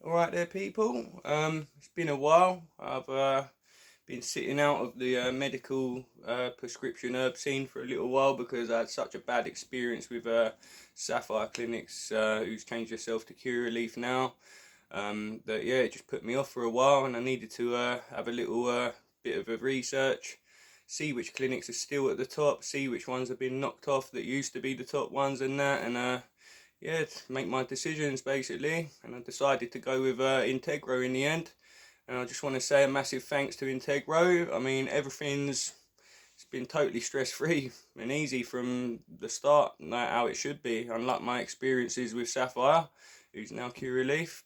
Alright there people, it's been a while. I've been sitting out of the medical prescription herb scene for a little while because I had such a bad experience with Sapphire Clinics, who's changed herself to Curaleaf now. That yeah, it just put me off for a while, and I needed to have a little bit of a research, see which clinics are still at the top, see which ones have been knocked off that used to be the top ones, and that, and yeah, to make my decisions basically. And I decided to go with Integro in the end. And I just want to say a massive thanks to Integro. I mean, it's been totally stress free and easy from the start, like how it should be. Unlike my experiences with Sapphire, who's now Curaleaf.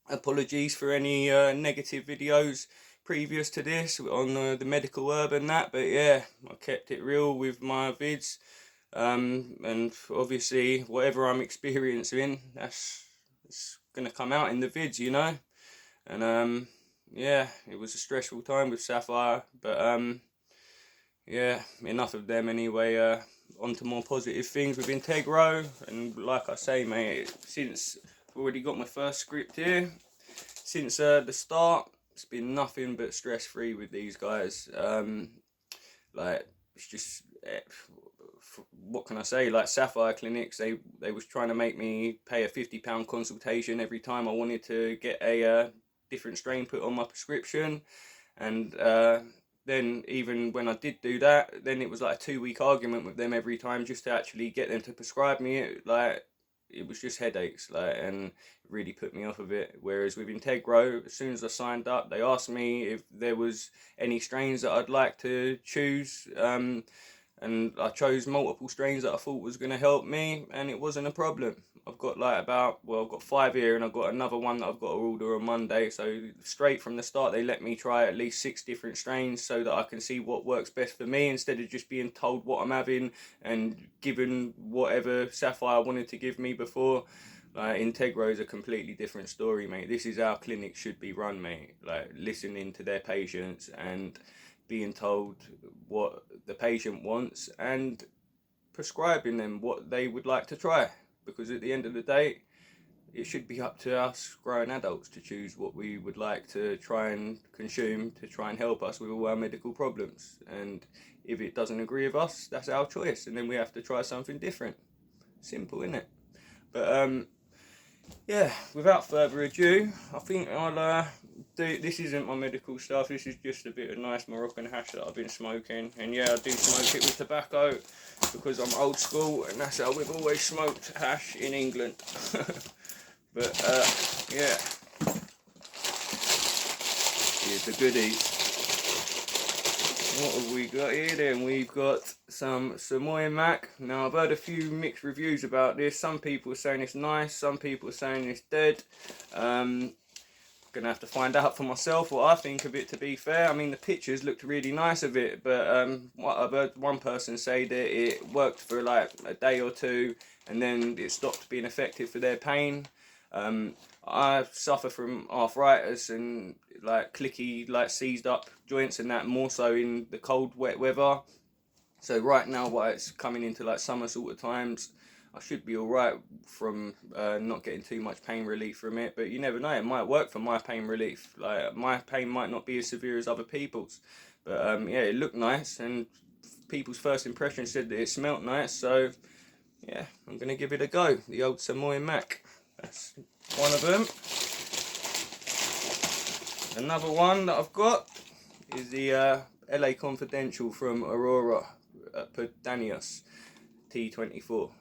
Apologies for any negative videos previous to this on the medical herb and that, but yeah, I kept it real with my vids. And obviously, whatever I'm experiencing, it's gonna come out in the vids, you know. And yeah, it was a stressful time with Sapphire, but yeah, enough of them anyway. On to more positive things with Integro, and like I say, mate, since I've already got my first script here, since the start, it's been nothing but stress free with these guys. Like it's just what can I say? Like Sapphire Clinics, they was trying to make me pay a £50 consultation every time I wanted to get a different strain put on my prescription, and then even when I did do that, then it was like a 2 week argument with them every time just to actually get them to prescribe me it. Like it was just headaches, like, and it really put me off of it. Whereas with Integro, as soon as I signed up, they asked me if there was any strains that I'd like to choose. And I chose multiple strains that I thought was going to help me, and it wasn't a problem. I've got I've got 5 here, and I've got another one that I've got to order on Monday. So straight from the start, they let me try at least 6 different strains so that I can see what works best for me, instead of just being told what I'm having and given whatever Sapphire wanted to give me before. Like Integro is a completely different story, mate. This is how clinics should be run, mate. Like listening to their patients and being told what the patient wants and prescribing them what they would like to try. Because at the end of the day, it should be up to us grown adults to choose what we would like to try and consume to try and help us with all our medical problems. And if it doesn't agree with us, that's our choice, and then we have to try something different. Simple, isn't it? But yeah, without further ado, I think I'll do. This isn't my medical stuff. This is just a bit of nice Moroccan hash that I've been smoking. And yeah, I do smoke it with tobacco because I'm old school, and that's how we've always smoked hash in England. But yeah, here's the goodies. What have we got here then? We've got some Soya Mac. Now I've heard a few mixed reviews about this. Some people are saying it's nice, some people are saying it's dead. Gonna have to find out for myself what I think of it, to be fair. I mean, the pictures looked really nice of it, but what I've heard one person say that it worked for like a day or two and then it stopped being effective for their pain. I suffer from arthritis and like clicky, like seized up joints and that, more so in the cold, wet weather. So right now, while it's coming into like summer sort of times, I should be alright from not getting too much pain relief from it. But you never know, it might work for my pain relief. Like my pain might not be as severe as other people's. But yeah, it looked nice, and people's first impression said that it smelt nice. So yeah, I'm gonna give it a go. The old Soya Mac. That's one of them. Another one that I've got is the LA Confidential from Aurora Pedanius T24.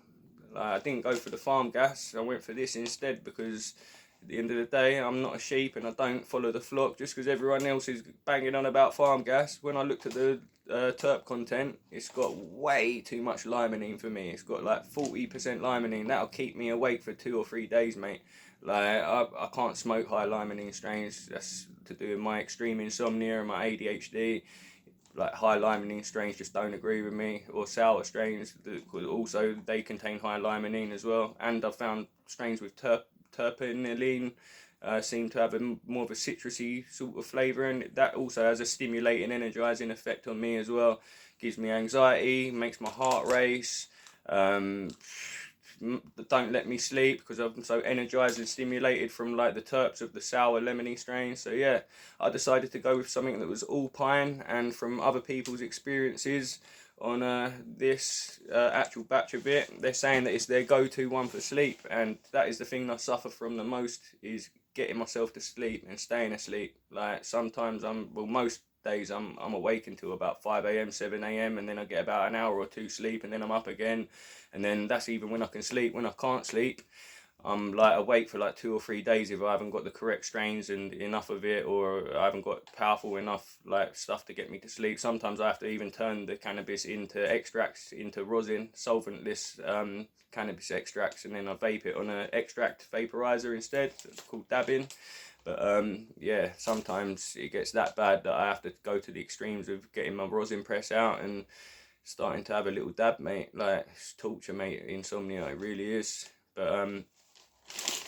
I didn't go for the farm gas. I went for this instead because at the end of the day, I'm not a sheep and I don't follow the flock just because everyone else is banging on about farm gas. When I looked at the terp content, it's got way too much limonene for me. It's got like 40% limonene. That'll keep me awake for 2 or 3 days, mate. Like I can't smoke high limonene strains. That's to do with my extreme insomnia and my ADHD. Like high limonene strains just don't agree with me, or sour strains that also they contain high limonene as well. And I've found strains with terpenoline seem to have more of a citrusy sort of flavour, and that also has a stimulating, energising effect on me as well. Gives me anxiety, makes my heart race. don't let me sleep because I'm so energized and stimulated from like the terps of the sour lemony strain. So yeah, I decided to go with something that was all pine, and from other people's experiences on this actual batch of it, they're saying that it's their go-to one for sleep, and that is the thing I suffer from the most, is getting myself to sleep and staying asleep. Like sometimes most days I'm awake until about 5 a.m, 7 a.m, and then I get about an hour or two sleep, and then I'm up again, and then that's even when I can sleep. When I can't sleep, I'm like awake for like 2 or 3 days if I haven't got the correct strains and enough of it, or I haven't got powerful enough like stuff to get me to sleep. Sometimes I have to even turn the cannabis into extracts, into rosin, solventless cannabis extracts, and then I vape it on an extract vaporizer instead. It's called dabbing. But yeah, sometimes it gets that bad that I have to go to the extremes of getting my rosin press out and starting to have a little dab, mate. Like, it's torture, mate. Insomnia, it really is. But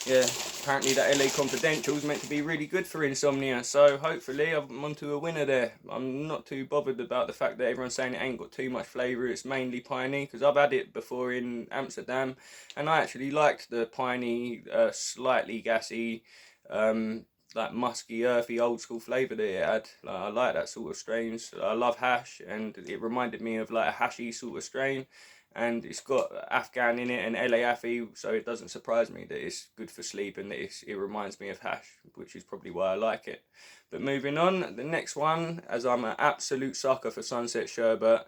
yeah, apparently that LA Confidential is meant to be really good for insomnia, so hopefully I'm onto a winner there. I'm not too bothered about the fact that everyone's saying it ain't got too much flavour, it's mainly piney, because I've had it before in Amsterdam, and I actually liked the piney, slightly gassy, like musky, earthy, old school flavour that it had. Like, I like that sort of strains. I love hash, and it reminded me of like a hashy sort of strain. And it's got Afghan in it and LA Affy, so it doesn't surprise me that it's good for sleep and that it reminds me of hash, which is probably why I like it. But moving on, the next one, as I'm an absolute sucker for Sunset Sherbet,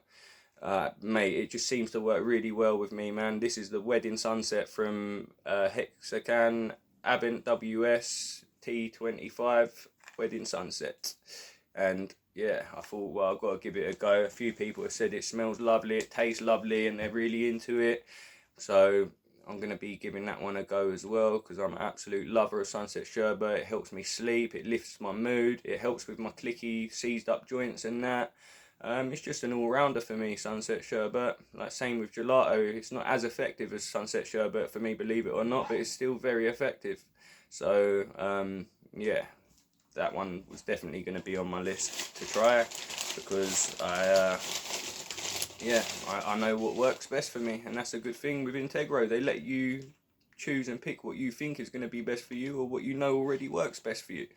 mate, it just seems to work really well with me, man. This is the Wedding Sunset from Hexacan Abent WS T25 Wedding Sunset. And yeah, I thought, well, I've got to give it a go. A few people have said it smells lovely, it tastes lovely, and they're really into it. So I'm going to be giving that one a go as well, because I'm an absolute lover of Sunset Sherbet. It helps me sleep, it lifts my mood, it helps with my clicky, seized up joints and that. It's just an all-rounder for me, Sunset Sherbet. Like, same with gelato. It's not as effective as Sunset Sherbet for me, believe it or not, but it's still very effective. So, yeah, that one was definitely going to be on my list to try, because I know what works best for me, and that's a good thing with Integro. They let you choose and pick what you think is going to be best for you, or what you know already works best for you.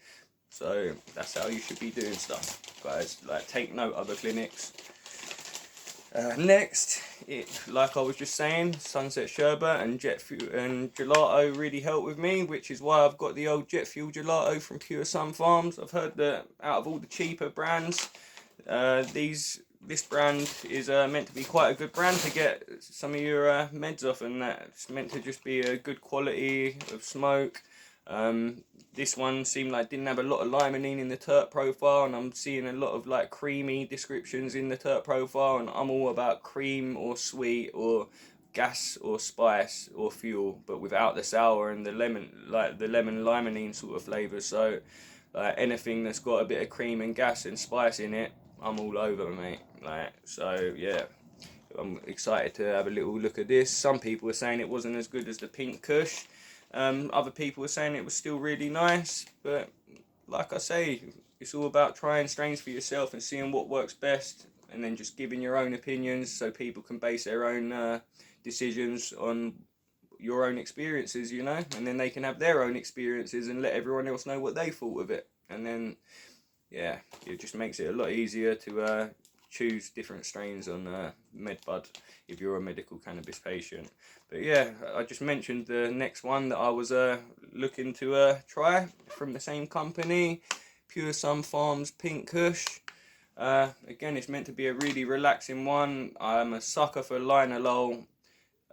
So that's how you should be doing stuff, guys. Like, take note, other clinics. Next, like I was just saying, Sunset Sherbet and Jet Fuel and Gelato really help with me, which is why I've got the old Jet Fuel Gelato from Pure Sun Farms. I've heard that out of all the cheaper brands, this brand is meant to be quite a good brand to get some of your meds off, and that it's meant to just be a good quality of smoke. This one seemed like didn't have a lot of limonene in the terp profile, and I'm seeing a lot of like creamy descriptions in the terp profile, and I'm all about cream or sweet or gas or spice or fuel, but without the sour and the lemon, like the lemon limonene sort of flavour. So anything that's got a bit of cream and gas and spice in it, I'm all over, mate. Like, so yeah, I'm excited to have a little look at this. Some people were saying it wasn't as good as the Pink Kush. Other people were saying it was still really nice, but like I say, it's all about trying strains for yourself and seeing what works best, and then just giving your own opinions so people can base their own decisions on your own experiences, you know, and then they can have their own experiences and let everyone else know what they thought of it. And then, yeah, it just makes it a lot easier to choose different strains on MedBud if you're a medical cannabis patient. But yeah, I just mentioned the next one that I was looking to try from the same company, Pure Sun Farms Pink Kush. Again, it's meant to be a really relaxing one. I'm a sucker for linalool,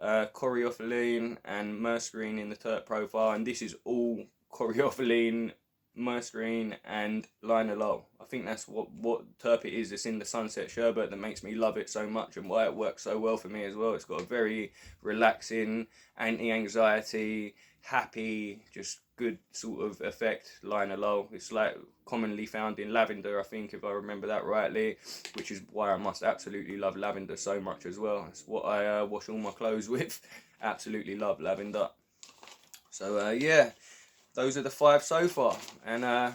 coriophyllene and mercerine in the terp profile, and this is all coriophyllene, mercerine and linalool. I think that's what terp it is that's in the Sunset Sherbet that makes me love it so much, and why it works so well for me as well. It's got a very relaxing, anti-anxiety, happy, just good sort of effect, linalool. It's like commonly found in lavender, I think, if I remember that rightly, which is why I must absolutely love lavender so much as well. It's what I wash all my clothes with. Absolutely love lavender. So yeah, those are the 5 so far, and I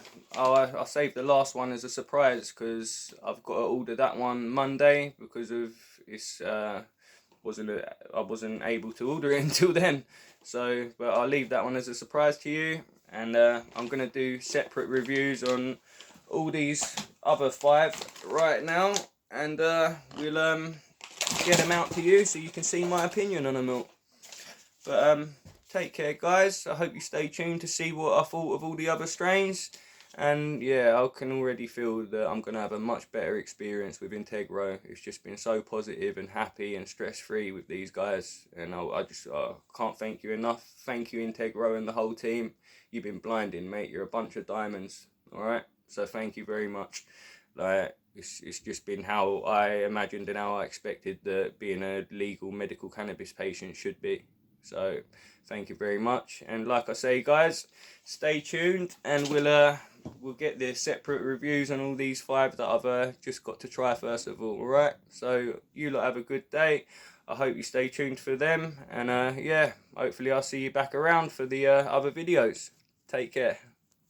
saved the last one as a surprise, because I've got to order that one Monday because of its I wasn't able to order it until then. So, but I'll leave that one as a surprise to you. And I'm gonna do separate reviews on all these other 5 right now, and we'll get them out to you so you can see my opinion on them all. But take care, guys. I hope you stay tuned to see what I thought of all the other strains. And yeah, I can already feel that I'm going to have a much better experience with Integro. It's just been so positive and happy and stress-free with these guys. And I just can't thank you enough. Thank you, Integro and the whole team. You've been blinding, mate. You're a bunch of diamonds. Alright? So thank you very much. Like, it's just been how I imagined and how I expected that being a legal medical cannabis patient should be. So thank you very much. And like I say, guys, stay tuned, and we'll get the separate reviews on all these 5 that I've just got to try first of all. Alright, so you lot have a good day. I hope you stay tuned for them, and yeah, hopefully I'll see you back around for the other videos. Take care.